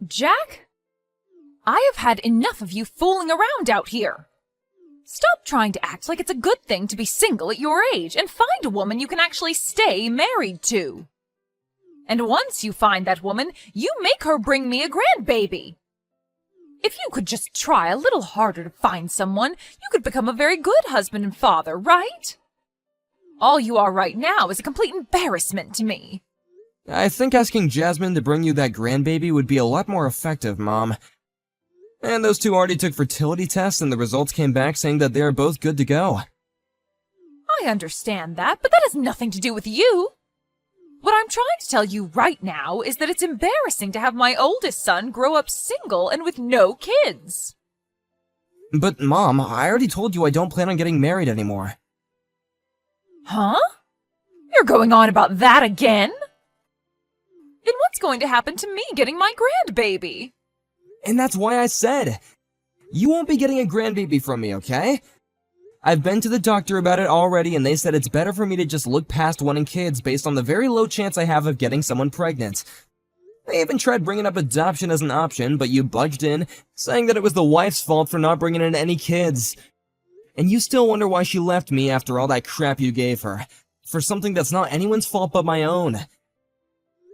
Jack? I have had enough of you fooling around out here. Stop trying to act like it's a good thing to be single at your age and find a woman you can actually stay married to. And once you find that woman, you make her bring me a grandbaby. If you could just try a little harder to find someone, you could become a very good husband and father, right? All you are right now is a complete embarrassment to me. I think asking Jasmine to bring you that grandbaby would be a lot more effective, Mom. And those two already took fertility tests and the results came back saying that they are both good to go. I understand that, but that has nothing to do with you. What I'm trying to tell you right now is that it's embarrassing to have my oldest son grow up single and with no kids. But Mom, I already told you I don't plan on getting married anymore. Huh? You're going on about that again? Then what's going to happen to me getting my grandbaby? And that's why I said, you won't be getting a grandbaby from me, okay? I've been to the doctor about it already and they said it's better for me to just look past wanting kids based on the very low chance I have of getting someone pregnant. They even tried bringing up adoption as an option, but you budged in, saying that it was the wife's fault for not bringing in any kids. And you still wonder why she left me after all that crap you gave her, for something that's not anyone's fault but my own.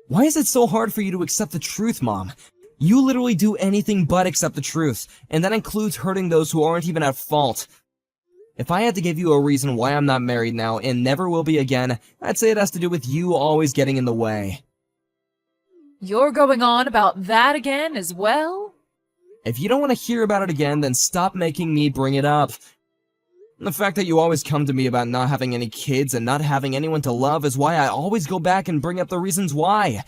Why is it so hard for you to accept the truth, Mom? You literally do anything but accept the truth, and that includes hurting those who aren't even at fault. If I had to give you a reason why I'm not married now and never will be again, I'd say it has to do with you always getting in the way. You're going on about that again as well? If you don't want to hear about it again, then stop making me bring it up. The fact that you always come to me about not having any kids and not having anyone to love is why I always go back and bring up the reasons why.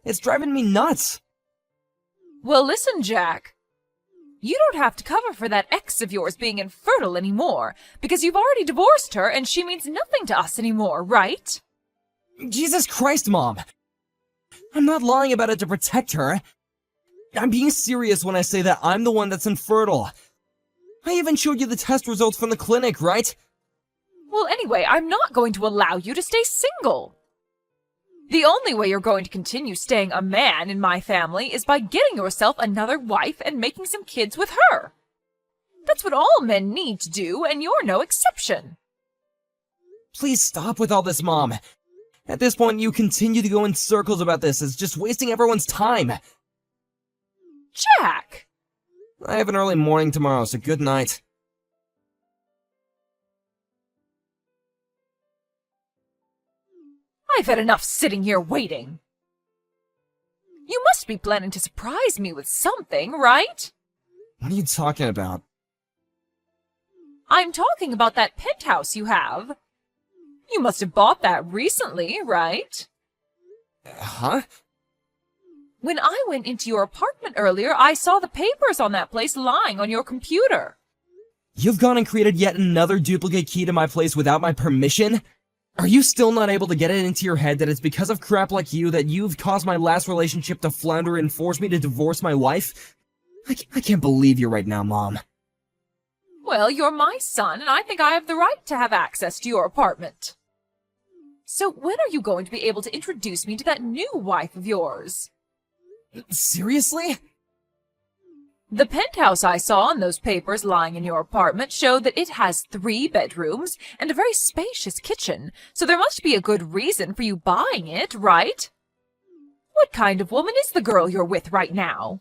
It's driving me nuts. Well, listen, Jack. You don't have to cover for that ex of yours being infertile anymore, because you've already divorced her and she means nothing to us anymore, right? Jesus Christ, Mom! I'm not lying about it to protect her. I'm being serious when I say that I'm the one that's infertile. I even showed you the test results from the clinic, right? Well, anyway, I'm not going to allow you to stay single. The only way you're going to continue staying a man in my family is by getting yourself another wife and making some kids with her. That's what all men need to do, and you're no exception. Please stop with all this, Mom. At this point, you continue to go in circles about this. It's just wasting everyone's time. Jack! I have an early morning tomorrow, so good night. I've had enough sitting here waiting. You must be planning to surprise me with something, right? What are you talking about? I'm talking about that penthouse you have. You must have bought that recently, right? Huh? When I went into your apartment earlier, I saw the papers on that place lying on your computer. You've gone and created yet another duplicate key to my place without my permission? Are you still not able to get it into your head that it's because of crap like you that you've caused my last relationship to flounder and forced me to divorce my wife? I can't believe you right now, Mom. Well, you're my son, and I think I have the right to have access to your apartment. So when are you going to be able to introduce me to that new wife of yours? Seriously? The penthouse I saw in those papers lying in your apartment showed that it has 3 bedrooms and a very spacious kitchen, so there must be a good reason for you buying it, right? What kind of woman is the girl you're with right now?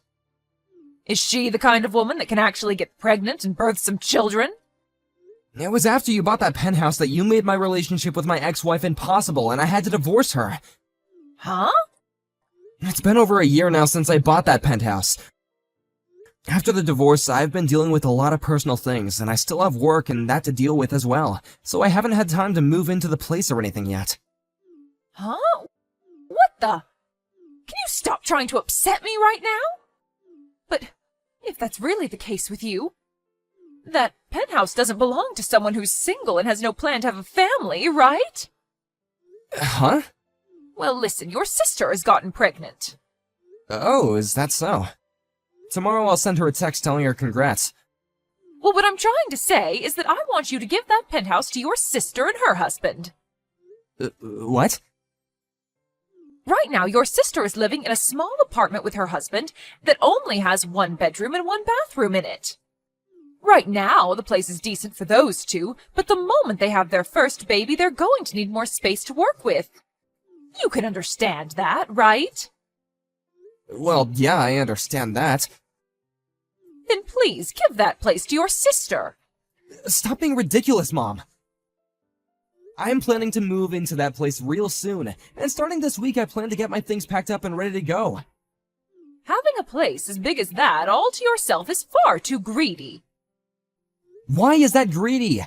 Is she the kind of woman that can actually get pregnant and birth some children? It was after you bought that penthouse that you made my relationship with my ex-wife impossible and I had to divorce her. Huh? It's been over a year now since I bought that penthouse. After the divorce, I've been dealing with a lot of personal things, and I still have work and that to deal with as well, so I haven't had time to move into the place or anything yet. Huh? What the? Can you stop trying to upset me right now? But if that's really the case with you, that penthouse doesn't belong to someone who's single and has no plan to have a family, right? Huh? Well, listen, your sister has gotten pregnant. Oh, is that so? Tomorrow I'll send her a text telling her congrats. Well, what I'm trying to say is that I want you to give that penthouse to your sister and her husband. What? Right now, your sister is living in a small apartment with her husband that only has one bedroom and one bathroom in it. Right now, the place is decent for those two, but the moment they have their first baby, they're going to need more space to work with. You can understand that, right? Well, yeah, I understand that. Then please give that place to your sister. Stop being ridiculous, Mom. I am planning to move into that place real soon, and starting this week I plan to get my things packed up and ready to go. Having a place as big as that all to yourself is far too greedy. Why is that greedy?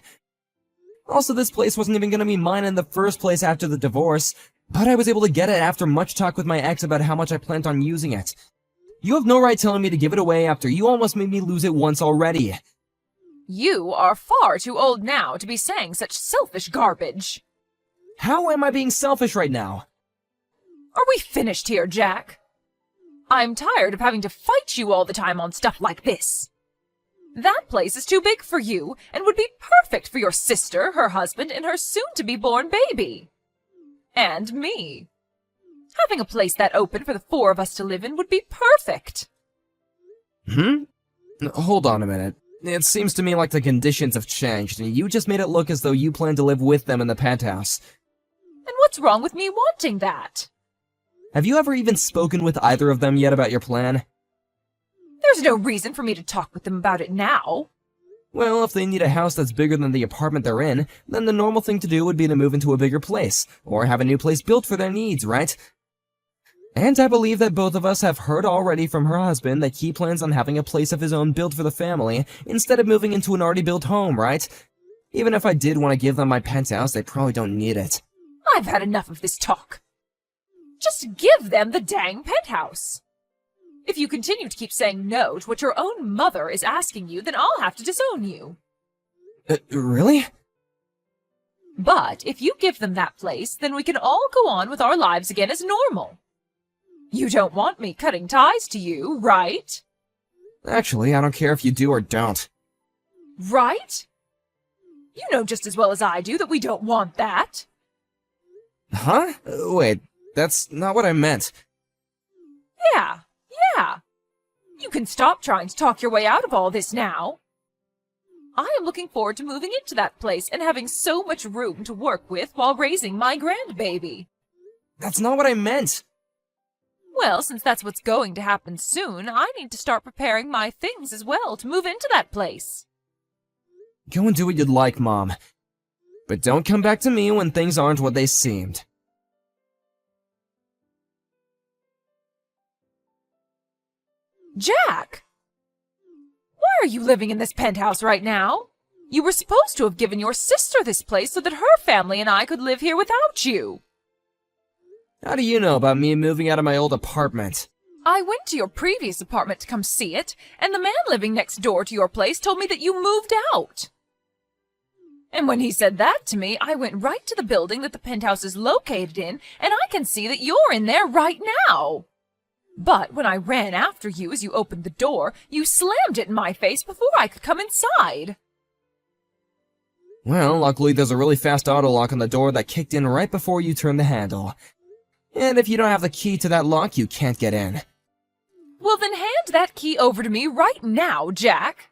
Also, this place wasn't even gonna be mine in the first place after the divorce, but I was able to get it after much talk with my ex about how much I planned on using it. You have no right telling me to give it away after you almost made me lose it once already. You are far too old now to be saying such selfish garbage. How am I being selfish right now? Are we finished here, Jack? I'm tired of having to fight you all the time on stuff like this. That place is too big for you and would be perfect for your sister, her husband, and her soon-to-be-born baby. And me. Having a place that open for the four of us to live in would be perfect. Hold on a minute. It seems to me like the conditions have changed, and you just made it look as though you plan to live with them in the penthouse. And what's wrong with me wanting that? Have you ever even spoken with either of them yet about your plan? There's no reason for me to talk with them about it now. Well, if they need a house that's bigger than the apartment they're in, then the normal thing to do would be to move into a bigger place, or have a new place built for their needs, right? And I believe that both of us have heard already from her husband that he plans on having a place of his own built for the family, instead of moving into an already built home, right? Even if I did want to give them my penthouse, they probably don't need it. I've had enough of this talk. Just give them the dang penthouse. If you continue to keep saying no to what your own mother is asking you, then I'll have to disown you. Really? But if you give them that place, then we can all go on with our lives again as normal. You don't want me cutting ties to you, right? Actually, I don't care if you do or don't. Right? You know just as well as I do that we don't want that. Huh? Wait, that's not what I meant. Yeah. You can stop trying to talk your way out of all this now. I am looking forward to moving into that place and having so much room to work with while raising my grandbaby. That's not what I meant. Well, since that's what's going to happen soon, I need to start preparing my things as well to move into that place. Go and do what you'd like, Mom. But don't come back to me when things aren't what they seemed. Jack! Why are you living in this penthouse right now? You were supposed to have given your sister this place so that her family and I could live here without you. How do you know about me moving out of my old apartment? I went to your previous apartment to come see it, and the man living next door to your place told me that you moved out. And when he said that to me, I went right to the building that the penthouse is located in, and I can see that you're in there right now. But when I ran after you as you opened the door, you slammed it in my face before I could come inside. Well, luckily there's a really fast auto lock on the door that kicked in right before you turned the handle. And if you don't have the key to that lock, you can't get in. Well, then hand that key over to me right now, Jack.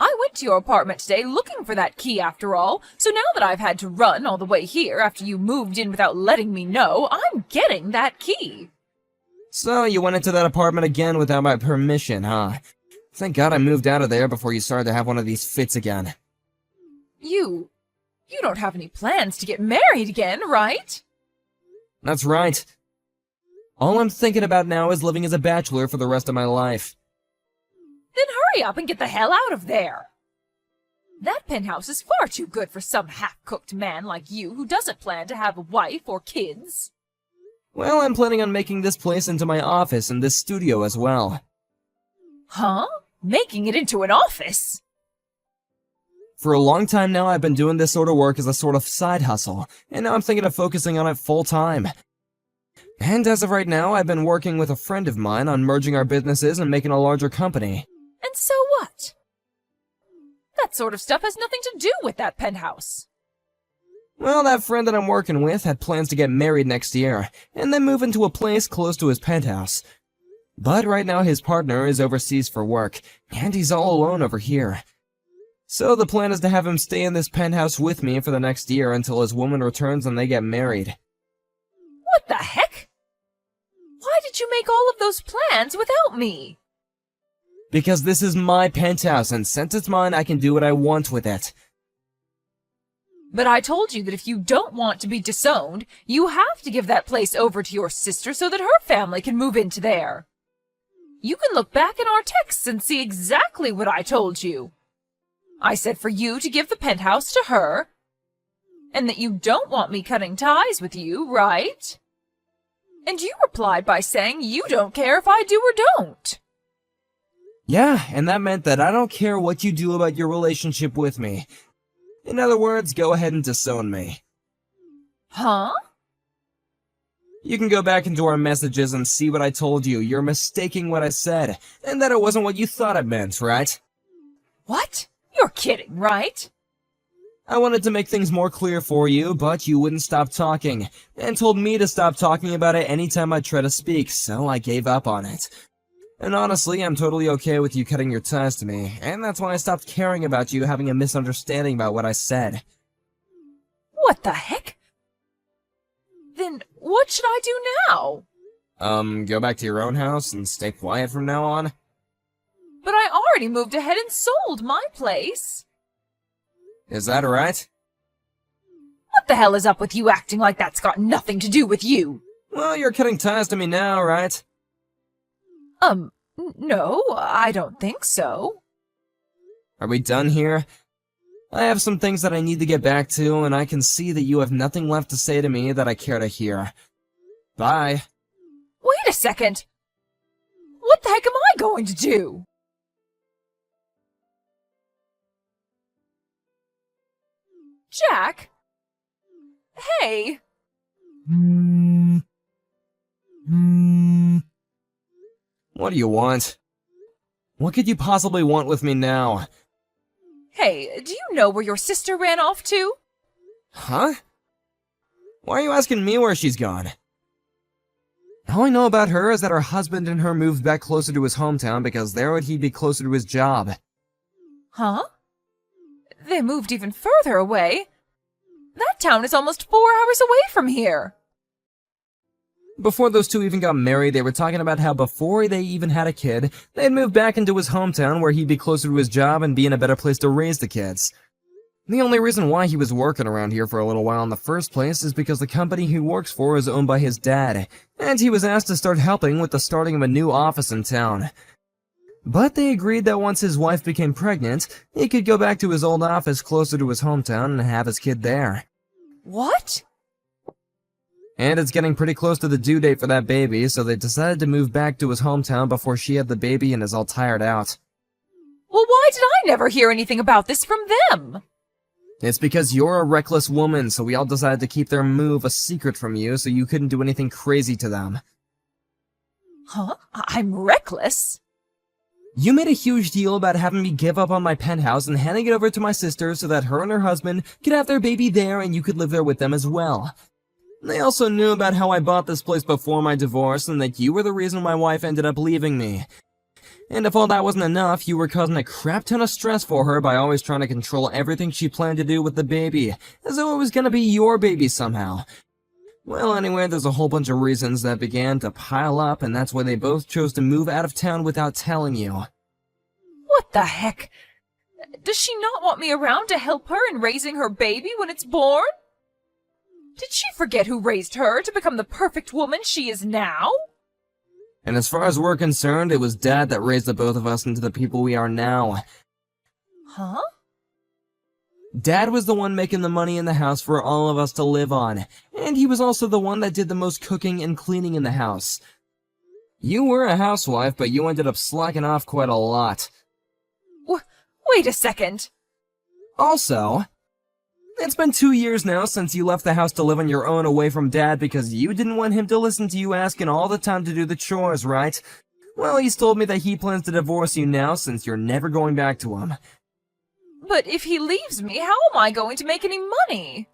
I went to your apartment today looking for that key after all, so now that I've had to run all the way here after you moved in without letting me know, I'm getting that key. So you went into that apartment again without my permission, huh? Thank God I moved out of there before you started to have one of these fits again. You don't have any plans to get married again, right? That's right. All I'm thinking about now is living as a bachelor for the rest of my life. Then hurry up and get the hell out of there. That penthouse is far too good for some half-cooked man like you who doesn't plan to have a wife or kids. Well, I'm planning on making this place into my office and this studio as well. Huh? Making it into an office? For a long time now, I've been doing this sort of work as a sort of side hustle, and now I'm thinking of focusing on it full-time. And as of right now, I've been working with a friend of mine on merging our businesses and making a larger company. And so what? That sort of stuff has nothing to do with that penthouse. Well, that friend that I'm working with had plans to get married next year, and then move into a place close to his penthouse. But right now his partner is overseas for work, and he's all alone over here. So the plan is to have him stay in this penthouse with me for the next year until his woman returns and they get married. What the heck? Why did you make all of those plans without me? Because this is my penthouse, and since it's mine, I can do what I want with it. But I told you that if you don't want to be disowned, you have to give that place over to your sister so that her family can move into there. You can look back in our texts and see exactly what I told you. I said for you to give the penthouse to her, and that you don't want me cutting ties with you, right? And you replied by saying you don't care if I do or don't. Yeah, and that meant that I don't care what you do about your relationship with me. In other words, go ahead and disown me. Huh? You can go back into our messages and see what I told you. You're mistaking what I said, and that it wasn't what you thought it meant, right? What? You're kidding, right? I wanted to make things more clear for you, but you wouldn't stop talking, and told me to stop talking about it anytime I try to speak, so I gave up on it. And honestly, I'm totally okay with you cutting your ties to me, and that's why I stopped caring about you having a misunderstanding about what I said. What the heck? Then what should I do now? Go back to your own house and stay quiet from now on? But I already moved ahead and sold my place. Is that right? What the hell is up with you acting like that's got nothing to do with you? Well, you're cutting ties to me now, right? No, I don't think so. Are we done here? I have some things that I need to get back to, and I can see that you have nothing left to say to me that I care to hear. Bye. Wait a second. What the heck am I going to do? Jack? Hey. What do you want? What could you possibly want with me now? Hey, do you know where your sister ran off to? Huh? Why are you asking me where she's gone? All I know about her is that her husband and her moved back closer to his hometown because there would he be closer to his job. Huh? They moved even further away. That town is almost 4 hours away from here. Before those two even got married, they were talking about how before they even had a kid, they'd move back into his hometown where he'd be closer to his job and be in a better place to raise the kids. The only reason why he was working around here for a little while in the first place is because the company he works for is owned by his dad, and he was asked to start helping with the starting of a new office in town. But they agreed that once his wife became pregnant, he could go back to his old office closer to his hometown and have his kid there. What? And it's getting pretty close to the due date for that baby, so they decided to move back to his hometown before she had the baby and is all tired out. Well, why did I never hear anything about this from them? It's because you're a reckless woman, so we all decided to keep their move a secret from you so you couldn't do anything crazy to them. Huh? I'm reckless? You made a huge deal about having me give up on my penthouse and handing it over to my sister so that her and her husband could have their baby there and you could live there with them as well. They also knew about how I bought this place before my divorce and that you were the reason my wife ended up leaving me. And if all that wasn't enough, you were causing a crap ton of stress for her by always trying to control everything she planned to do with the baby, as though it was gonna be your baby somehow. Well, anyway, there's a whole bunch of reasons that began to pile up, and that's why they both chose to move out of town without telling you. What the heck? Does she not want me around to help her in raising her baby when it's born? Did she forget who raised her to become the perfect woman she is now? And as far as we're concerned, it was Dad that raised the both of us into the people we are now. Huh? Dad was the one making the money in the house for all of us to live on, and he was also the one that did the most cooking and cleaning in the house. You were a housewife, but you ended up slacking off quite a lot. Wait a second. Also, it's been 2 years now since you left the house to live on your own away from Dad because you didn't want him to listen to you asking all the time to do the chores, right? Well, he's told me that he plans to divorce you now since you're never going back to him. But if he leaves me, how am I going to make any money?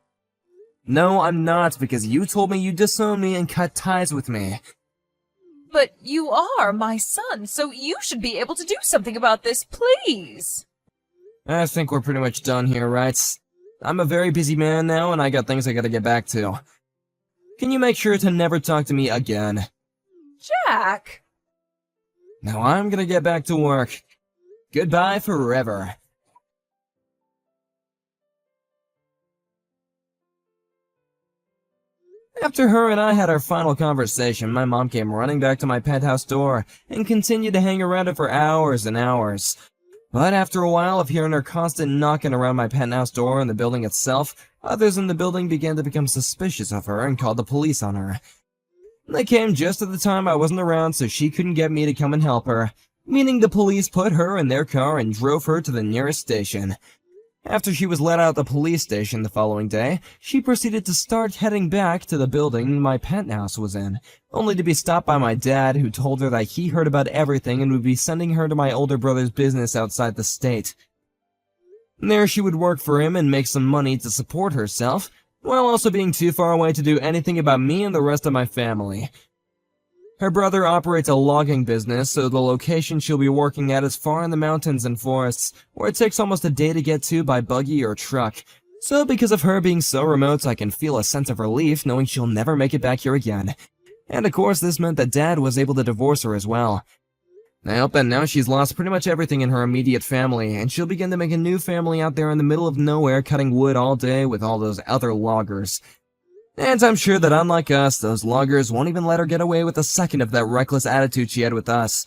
No, I'm not, because you told me you'd disown me and cut ties with me. But you are my son, so you should be able to do something about this, please. I think we're pretty much done here, right? I'm a very busy man now, and I got things I gotta get back to. Can you make sure to never talk to me again? Jack! Now I'm gonna get back to work. Goodbye forever. After her and I had our final conversation, my mom came running back to my penthouse door and continued to hang around it for hours and hours. But after a while of hearing her constant knocking around my penthouse door and the building itself, others in the building began to become suspicious of her and called the police on her. They came just at the time I wasn't around, so she couldn't get me to come and help her, meaning the police put her in their car and drove her to the nearest station. After she was let out of the police station the following day, she proceeded to start heading back to the building my penthouse was in, only to be stopped by my dad, who told her that he heard about everything and would be sending her to my older brother's business outside the state. There she would work for him and make some money to support herself, while also being too far away to do anything about me and the rest of my family. Her brother operates a logging business, so the location she'll be working at is far in the mountains and forests, where it takes almost a day to get to by buggy or truck. So because of her being so remote, I can feel a sense of relief knowing she'll never make it back here again. And of course, this meant that Dad was able to divorce her as well. I hope that now she's lost pretty much everything in her immediate family, and she'll begin to make a new family out there in the middle of nowhere cutting wood all day with all those other loggers. And I'm sure that unlike us, those loggers won't even let her get away with a second of that reckless attitude she had with us.